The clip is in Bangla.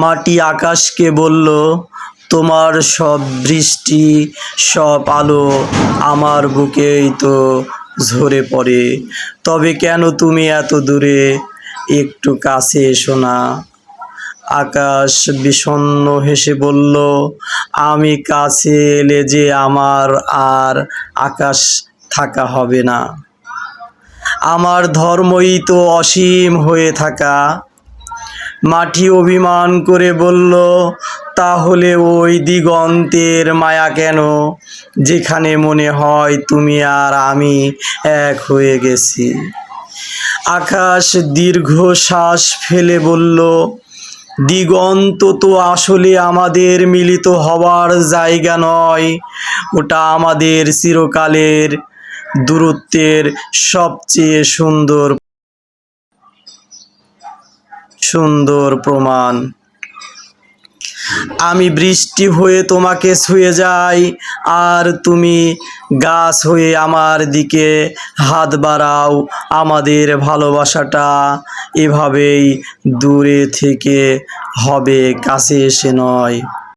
মাটি আকাশকে বলল, তোমার সব বৃষ্টি, সব আলো আমার বুকেই তো ঝরে পড়ে, তবে কেন তুমি এত দূরে, একটু কাছে এসো না। আকাশ বিষণ্ণ হেসে বলল, আমি কাছে এলে যে আমার আর আকাশ থাকা হবে না। আমার ধর্মই তো অসীম হয়ে থাকা। মাটি অভিমান করে বলল, তাহলে ওই দিগন্তের মায়া কেন, যেখানে মনে হয় তুমি আর আমি এক হয়ে গেছি। আকাশ দীর্ঘশ্বাস ফেলে বলল, দিগন্ত তো আসলে আমাদের মিলিত হওয়ার জায়গা নয়, ওটা আমাদের চিরকালের দূরত্বের সবচেয়ে সুন্দর প্রমাণ। আমি বৃষ্টি হয়ে তোমাকে ছুঁয়ে যাই, আর তুমি গাছ হয়ে আমার দিকে হাত বাড়াও। আমাদের ভালোবাসাটা এভাবেই দূরে থেকে হবে, কাছে এসে নয়।